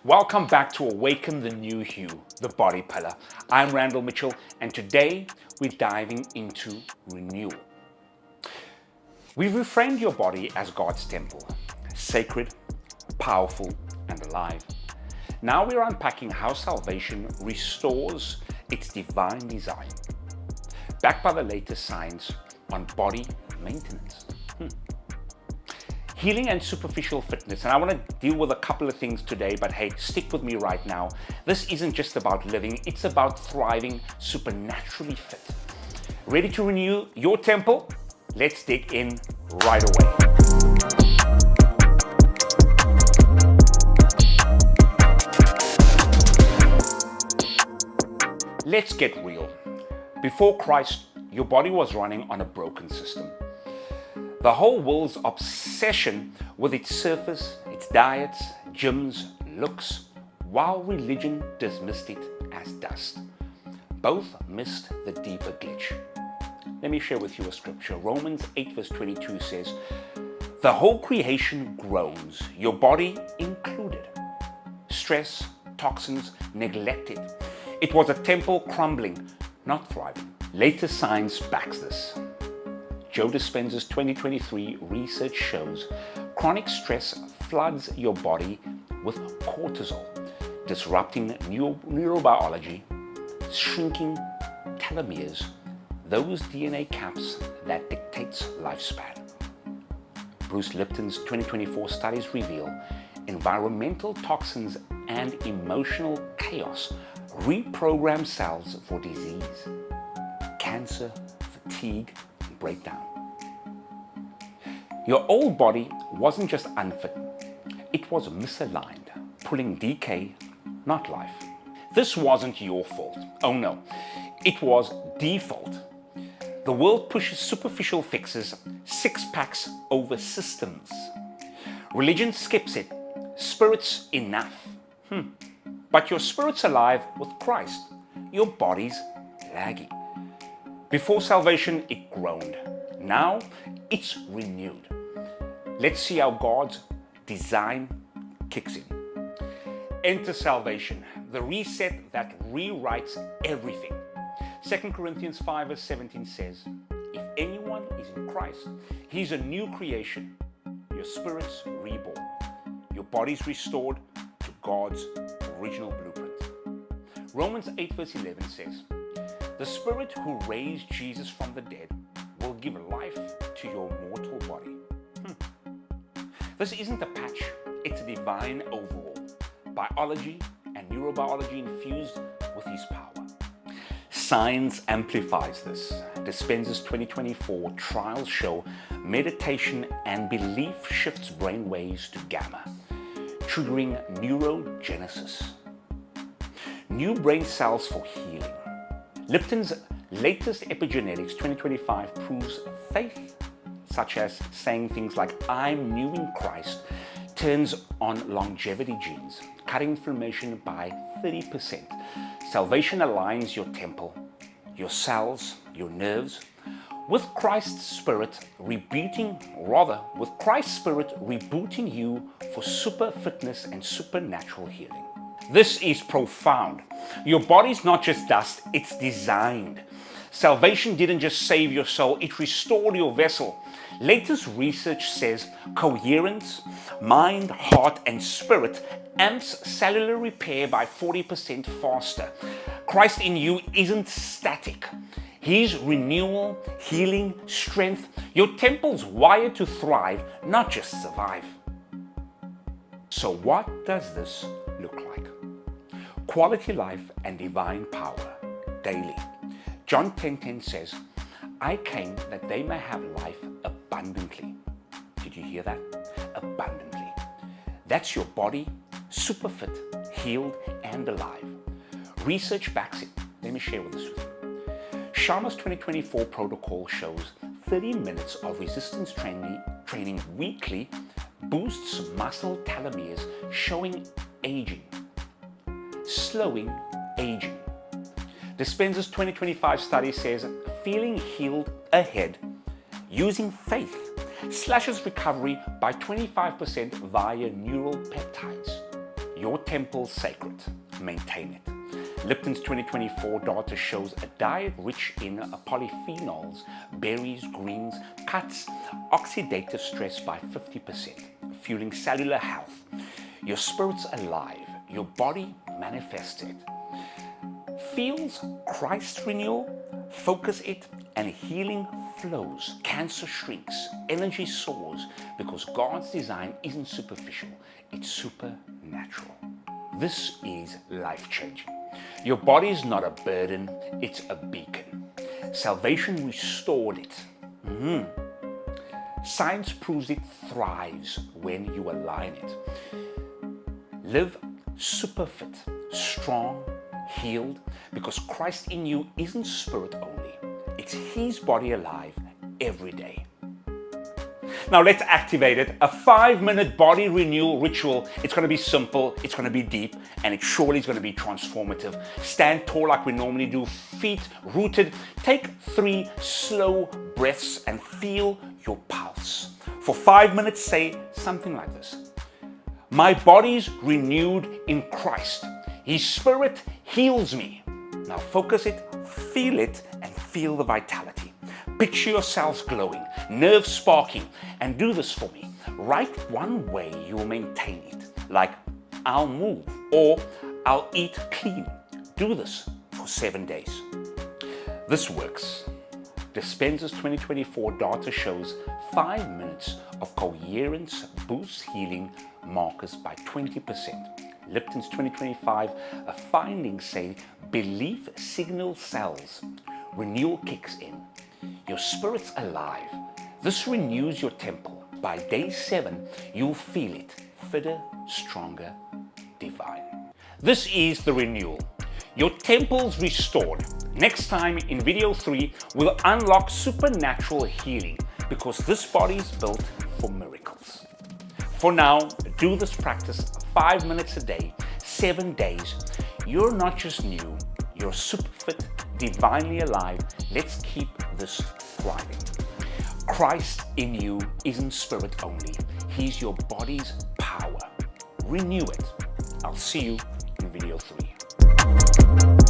Welcome back to Awaken the New Hue, the Body Pillar. I'm Randall Mitchell, and today we're diving into renewal. We've reframed your body as God's temple, sacred, powerful, and alive. Now we're unpacking how salvation restores its divine design, backed by the latest science on body maintenance. Healing and superficial fitness, and I want to deal with a couple of things today, but hey, stick with me right now. This isn't just about living, it's about thriving supernaturally fit. Ready to renew your temple? Let's dig in right away. Let's get real. Before Christ, your body was running on a broken system. The whole world's obsession with its surface, its diets, gyms, looks, while religion dismissed it as dust. Both missed the deeper glitch. Let me share with you a scripture. Romans 8 verse 22 says, "The whole creation groans, your body included. Stress, toxins, neglected. It was a temple crumbling, not thriving." Latest science backs this. Joe Dispenza's 2023 research shows chronic stress floods your body with cortisol, disrupting neurobiology, shrinking telomeres, those DNA caps that dictates lifespan. Bruce Lipton's 2024 studies reveal environmental toxins and emotional chaos reprogram cells for disease, cancer, fatigue, breakdown. Your old body wasn't just unfit, it was misaligned, pulling decay, not life. This wasn't your fault. Oh no, it was default. The world pushes superficial fixes, six-packs over systems. Religion skips it. Spirit's enough. But your spirit's alive with Christ. Your body's laggy. Before salvation, it groaned. Now, it's renewed. Let's see how God's design kicks in. Enter salvation, the reset that rewrites everything. 2 Corinthians 5 verse 17 says, "If anyone is in Christ, he's a new creation. Your spirit's reborn. Your body's restored to God's original blueprint." Romans 8 verse 11 says, "The Spirit who raised Jesus from the dead will give life to your mortal body." This isn't a patch, it's a divine overhaul. Biology and neurobiology infused with His power. Science amplifies this. Dispenza's 2024 trials show meditation and belief shifts brain waves to gamma, triggering neurogenesis. New brain cells for healing. Lipton's latest epigenetics 2025 proves faith, such as saying things like "I'm new in Christ," turns on longevity genes, cutting inflammation by 30%. Salvation aligns your temple, your cells, your nerves, with Christ's Spirit rebooting you for super fitness and supernatural healing. This is profound. Your body's not just dust, it's designed. Salvation didn't just save your soul, it restored your vessel. Latest research says coherence, mind, heart, and spirit amps cellular repair by 40% faster. Christ in you isn't static. He's renewal, healing, strength. Your temple's wired to thrive, not just survive. So what does this look like? Quality life and divine power daily. John 10:10 says, "I came that they may have life abundantly." Did you hear that? Abundantly. That's your body, super fit, healed, and alive. Research backs it. Let me share this with you. Sharma's 2024 protocol shows 30 minutes of resistance training weekly boosts muscle telomeres, slowing aging. Dispenza's 2025 study says feeling healed ahead using faith slashes recovery by 25% via neural peptides. Your temple's sacred. Maintain it. Lipton's 2024 data shows a diet rich in polyphenols, berries, greens, cuts oxidative stress by 50%, fueling cellular health. Your spirit's alive. Your body manifests it. Feels Christ renewal? Focus it and healing flows. Cancer shrinks. Energy soars because God's design isn't superficial. It's supernatural. This is life-changing. Your body is not a burden, it's a beacon. Salvation restored it. Science proves it thrives when you align it. Live super fit, strong, healed, because Christ in you isn't spirit only. It's His body alive every day. Now let's activate it. A 5-minute body renewal ritual. It's going to be simple, it's going to be deep, and it surely is going to be transformative. Stand tall like we normally do, feet rooted. Take 3 slow breaths and feel your pulse. For 5 minutes, say something like this. My body's renewed in Christ. His spirit heals me. Now focus it, feel it, and feel the vitality. Picture yourselves glowing, nerves sparking, and do this for me. Write one way you will maintain it, like I'll move or I'll eat clean. Do this for 7 days. This works. Dispenza's 2024 data shows 5 minutes of coherence boosts healing markers by 20%. Lipton's 2025 findings say belief signal cells. Renewal kicks in. Your spirit's alive. This renews your temple. By day 7, you'll feel it. Fitter, stronger, divine. This is the renewal. Your temple's restored. Next time in video 3, we'll unlock supernatural healing because this body is built for miracles. For now, do this practice 5 minutes a day, 7 days. You're not just new, you're super fit, divinely alive. Let's keep this thriving. Christ in you isn't spirit only. He's your body's power. Renew it. I'll see you in video 3.